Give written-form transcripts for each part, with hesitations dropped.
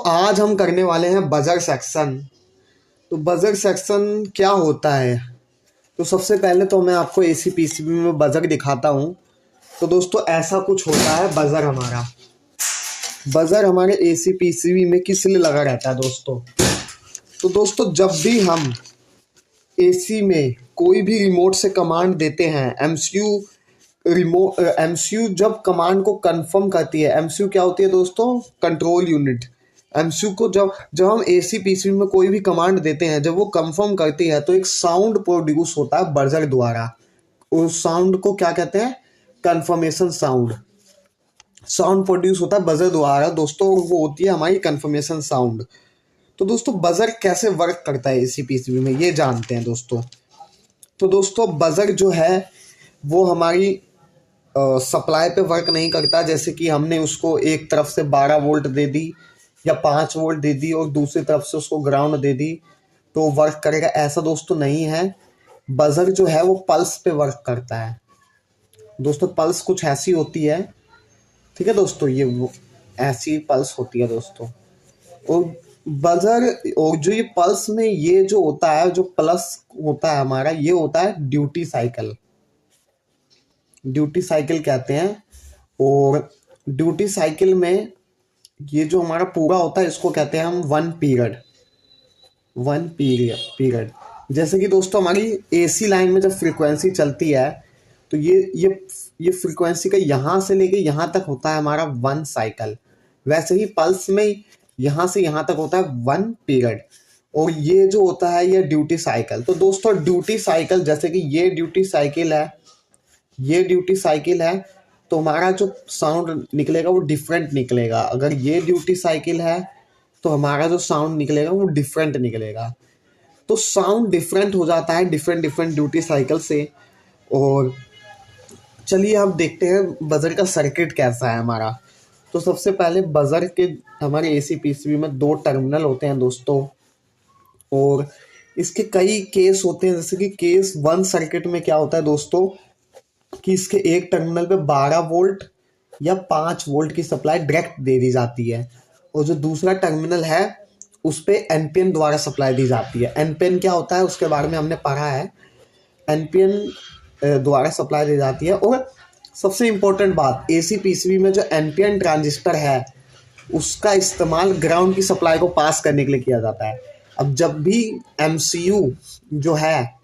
आज हम करने वाले हैं बजर सेक्शन। तो बजर सेक्शन क्या होता है? तो सबसे पहले तो मैं आपको एसी पीसीबी में बजर दिखाता हूँ। तो दोस्तों ऐसा कुछ होता है बजर हमारे एसी पीसीबी में किस लिए लगा रहता है दोस्तों? तो दोस्तों जब भी हम एसी में कोई भी रिमोट से कमांड देते हैं, एमसीयू जब कमांड को कंफर्म करती है। एमसीयू क्या होती है दोस्तों? Control unit. एमसीयू को जब जब हम एसी पीसीबी में कोई भी कमांड देते हैं, जब वो कंफर्म करती है तो एक साउंड प्रोड्यूस होता है बजर द्वारा। उस साउंड को क्या कहते हैं? Confirmation sound. साउंड प्रोड्यूस होता है बजर द्वारा दोस्तों, वो होती है हमारी कंफर्मेशन साउंड। तो दोस्तों बजर कैसे वर्क करता है एसी पीसीबी में, ये जानते हैं दोस्तों। तो दोस्तों बजर जो है वो हमारी सप्लाई पे वर्क नहीं करता। जैसे कि हमने उसको एक तरफ से 12 वोल्ट दे दी या 5 वोल्ट दे दी और दूसरी तरफ से उसको ग्राउंड दे दी तो वर्क करेगा, ऐसा दोस्तों नहीं है। बजर जो है वो पल्स पे वर्क करता है दोस्तों। पल्स कुछ ऐसी होती है, ठीक है दोस्तों, ये वो ऐसी पल्स होती है दोस्तों। और बजर और जो ये पल्स में ये जो होता है, जो प्लस होता है हमारा, ये होता है ड्यूटी साइकिल। ड्यूटी साइकिल कहते हैं। और ड्यूटी साइकिल में ये जो हमारा पूरा होता है इसको कहते हैं हम वन पीरियड। जैसे कि दोस्तों हमारी एसी लाइन में जब फ्रीक्वेंसी चलती है तो ये फ्रीक्वेंसी का यहाँ से लेके यहाँ तक होता है हमारा 1 साइकिल। वैसे ही पल्स में यहाँ से यहाँ तक होता है 1 पीरियड। और ये जो होता है ये ड्यूटी साइकिल। तो दोस्तों ड्यूटी साइकिल, जैसे कि ये ड्यूटी साइकिल है तो हमारा जो साउंड निकलेगा वो डिफरेंट निकलेगा। अगर ये ड्यूटी साइकिल है तो हमारा जो साउंड निकलेगा वो डिफरेंट निकलेगा। तो साउंड डिफरेंट हो जाता है डिफरेंट ड्यूटी साइकिल से। और चलिए अब देखते हैं बजर का सर्किट कैसा है हमारा। तो सबसे पहले बजर के हमारे एसी पीसीबी में 2 टर्मिनल होते हैं दोस्तों। और इसके कई केस होते हैं। जैसे कि केस 1 सर्किट में क्या होता है दोस्तों कि इसके एक टर्मिनल पे 12 वोल्ट या 5 वोल्ट की सप्लाई डायरेक्ट दे दी जाती है और जो दूसरा टर्मिनल है उस पे एनपीएन द्वारा सप्लाई दी जाती है। एनपीएन क्या होता है उसके बारे में हमने पढ़ा है। एनपीएन द्वारा सप्लाई दी जाती है। और सबसे इम्पोर्टेंट बात, एसी पीसीबी में जो एनपीएन ट्रांजिस्टर है उसका इस्तेमाल ग्राउंड की सप्लाई को पास करने के लिए किया जाता है। अब जब भी एमसीयू जो है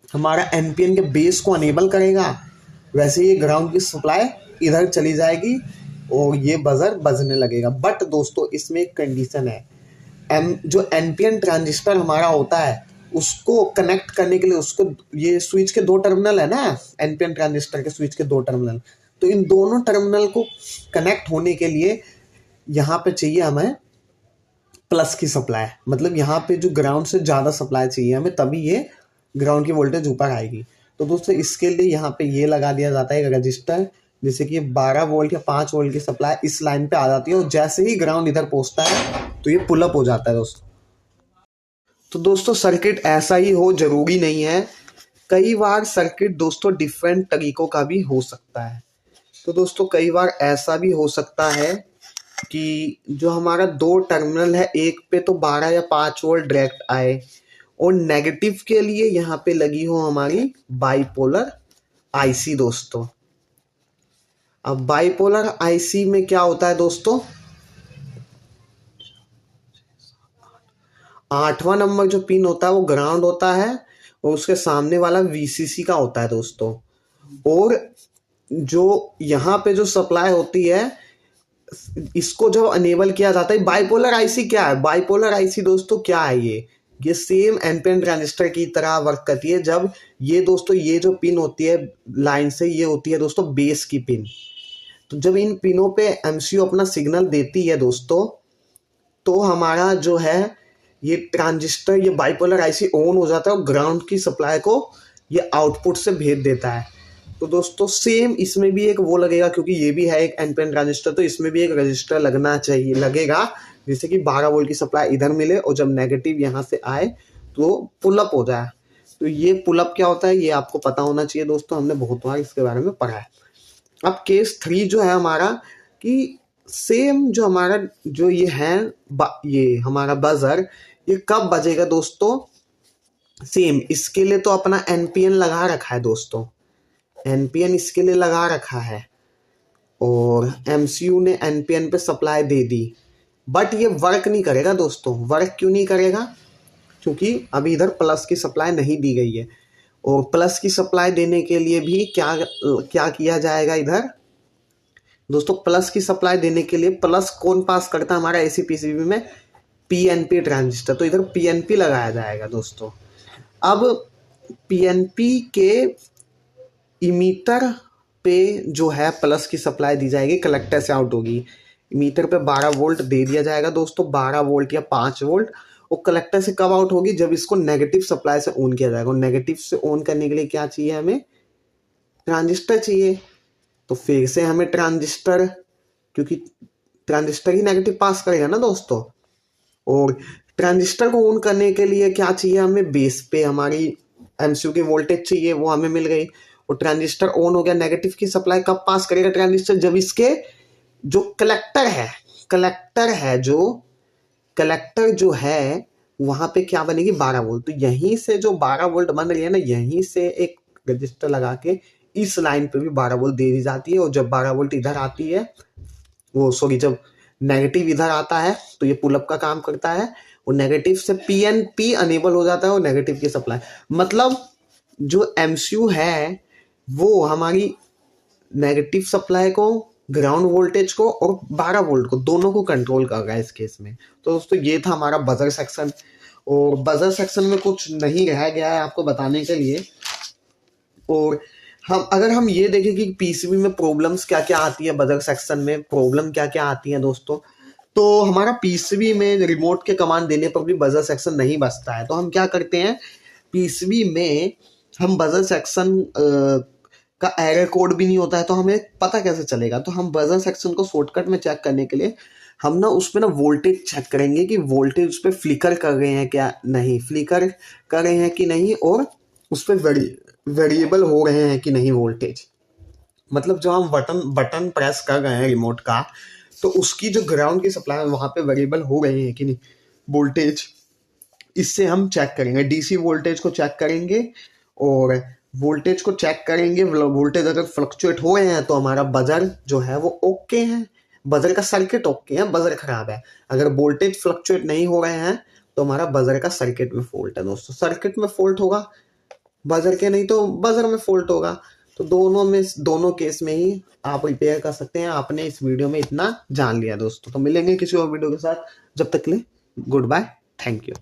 हमारा एनपीएन के बेस को अनेबल करेगा, वैसे ये ग्राउंड की सप्लाई इधर चली जाएगी और ये बजर बजने लगेगा। बट दोस्तों इसमें एक कंडीशन है। जो एनपीएन ट्रांजिस्टर हमारा होता है उसको कनेक्ट करने के लिए, उसको ये स्विच के 2 टर्मिनल है ना, एनपीएन ट्रांजिस्टर के स्विच के 2 टर्मिनल, तो इन दोनों टर्मिनल को कनेक्ट होने के लिए यहाँ पे चाहिए हमें प्लस की सप्लाई। मतलब यहाँ पे जो ग्राउंड से ज़्यादा सप्लाई चाहिए हमें, तभी ये ग्राउंड की वोल्टेज ऊपर आएगी। तो दोस्तों इसके लिए यहाँ पे ये लगा दिया जाता है एक रजिस्टर, जैसे कि 12 वोल्ट या 5 वोल्ट की सप्लाई इस लाइन पे आ जाती है और जैसे ही ग्राउंड इधर पहुँचता है तो ये पुल अप हो जाता है दोस्तों। तो दोस्तों सर्किट ऐसा ही हो जरूरी नहीं है। कई बार सर्किट दोस्तों डिफरेंट तरीकों का भी हो सकता है। तो दोस्तों कई बार ऐसा भी हो सकता है कि जो हमारा 2 टर्मिनल है, एक पे तो 12 या 5 वोल्ट डायरेक्ट आए और नेगेटिव के लिए यहाँ पे लगी हो हमारी बाइपोलर आईसी दोस्तों। अब बाइपोलर आईसी में क्या होता है दोस्तों, 8वां नंबर जो पिन होता है वो ग्राउंड होता है और उसके सामने वाला वीसीसी का होता है दोस्तों। और जो यहाँ पे जो सप्लाई होती है इसको जब अनेबल किया जाता है, बाइपोलर आईसी क्या है? बाइपोलर आईसी दोस्तों क्या है? ये सेम एनपीएन ट्रांजिस्टर की तरह वर्क करती है। जब ये दोस्तों ये जो पिन होती है लाइन से, ये होती है दोस्तों बेस की पिन। तो जब इन पिनों पे एमसीयू अपना सिग्नल देती है दोस्तों, तो हमारा जो है ये ट्रांजिस्टर, ये बाइपोलर आईसी ऑन हो जाता है और ग्राउंड की सप्लाई को ये आउटपुट से भेज देता है। तो दोस्तों सेम इसमें भी एक वो लगेगा, क्योंकि ये भी है एक एनपीएन ट्रांजिस्टर, तो इसमें भी एक रजिस्टर लगेगा जिससे कि 12 वोल्ट की सप्लाई इधर मिले और जब नेगेटिव यहाँ से आए तो पुल अप हो जाए। तो ये पुल अप क्या होता है ये आपको पता होना चाहिए दोस्तों, हमने बहुत बार इसके बारे में पढ़ा है। अब केस 3 जो है हमारा कि सेम जो हमारा जो ये है ये हमारा बजर, ये कब बजेगा दोस्तों? सेम इसके लिए तो अपना एनपीएन लगा रखा है दोस्तों, एनपीएन इसके लिए लगा रखा है और एमसीयू ने एनपीएन पे सप्लाई दे दी, बट ये वर्क नहीं करेगा दोस्तों। वर्क क्यों नहीं करेगा? क्योंकि अभी इधर प्लस की सप्लाई नहीं दी गई है, और प्लस की सप्लाई देने के लिए भी क्या क्या किया जाएगा इधर दोस्तों? प्लस की सप्लाई देने के लिए प्लस कौन पास करता है हमारा एसी पीसीबी में? PNP transistor. तो इधर पीएनपी लगाया जाएगा दोस्तों। अब पीएनपी के इमीटर पे जो है प्लस की सप्लाई दी जाएगी, कलेक्टर से आउट होगी। इमीटर पे 12 वोल्ट दे दिया जाएगा दोस्तों, 12 वोल्ट या 5 वोल्ट। वो कलेक्टर से कब आउट होगी? जब इसको नेगेटिव सप्लाई से ऑन किया जाएगा। और नेगेटिव से ऑन करने के लिए क्या चाहिए हमें? ट्रांजिस्टर चाहिए। तो फिर से हमें ट्रांजिस्टर, क्योंकि ट्रांजिस्टर ही नेगेटिव पास करेगा ना दोस्तों। और ट्रांजिस्टर को ऑन करने के लिए क्या चाहिए हमें? बेस पे हमारी एमसीयू की वोल्टेज चाहिए, वो हमें मिल गई। और ट्रांजिस्टर ऑन हो गया। नेगेटिव की सप्लाई कब पास करेगा ट्रांजिस्टर? जब इसके जो कलेक्टर जो है वहां पे क्या बनेगी? 12 वोल्ट। तो यहीं से जो 12 वोल्ट बन रही है ना, यहीं से एक रजिस्टर लगा के इस लाइन पे भी 12 वोल्ट दे दी जाती है। और जब 12 वोल्ट इधर आती है, जब नेगेटिव इधर आता है तो ये पुल अप का काम करता है, और नेगेटिव से पीएनपी अनेबल हो जाता है और नेगेटिव की सप्लाई। मतलब जो एमसीयू है वो हमारी नेगेटिव सप्लाई को, ग्राउंड वोल्टेज को और 12 वोल्ट को, दोनों को कंट्रोल कर रहा है इस केस में। तो दोस्तों ये था हमारा बजर सेक्शन। और बजर सेक्शन में कुछ नहीं रह गया है आपको बताने के लिए। और अगर हम ये देखें कि पीसीबी में प्रॉब्लम्स क्या क्या आती है, बजर सेक्शन में प्रॉब्लम क्या क्या आती है दोस्तों, तो हमारा पीसीबी में रिमोट के कमांड देने पर भी बजर सेक्शन नहीं बजता है। तो हम क्या करते हैं, पीसीबी में हम बजर सेक्शन का एरर कोड भी नहीं होता है, तो हमें पता कैसे चलेगा? तो हम बजर सेक्शन को शॉर्टकट में चेक करने के लिए हम ना उसमें ना वोल्टेज चेक करेंगे कि वोल्टेज उस पर फ्लिकर कर रहे हैं क्या नहीं, फ्लिकर कर रहे हैं कि नहीं, और उस पर वेरिएबल हो रहे हैं कि नहीं वोल्टेज। मतलब जब हम बटन प्रेस कर रहे हैं रिमोट का, तो उसकी जो ग्राउंड की सप्लाई है वहां पे वेरिएबल हो रहे हैं कि नहीं वोल्टेज, इससे हम चेक करेंगे। डीसी वोल्टेज को चेक करेंगे, और वोल्टेज को चेक करेंगे। वोल्टेज अगर फ्लक्चुएट हो रहे हैं तो हमारा बजर जो है वो ओके है, बजर का सर्किट ओके है, बजर खराब है। अगर वोल्टेज फ्लक्चुएट नहीं हो रहे हैं तो हमारा बजर का सर्किट में फॉल्ट है दोस्तों। सर्किट में फॉल्ट होगा बजर के, नहीं तो बजर में फॉल्ट होगा। तो दोनों केस में ही आप रिपेयर कर सकते हैं। आपने इस वीडियो में इतना जान लिया दोस्तों। तो मिलेंगे किसी और वीडियो के साथ, जब तक के लिए गुड बाय, थैंक यू।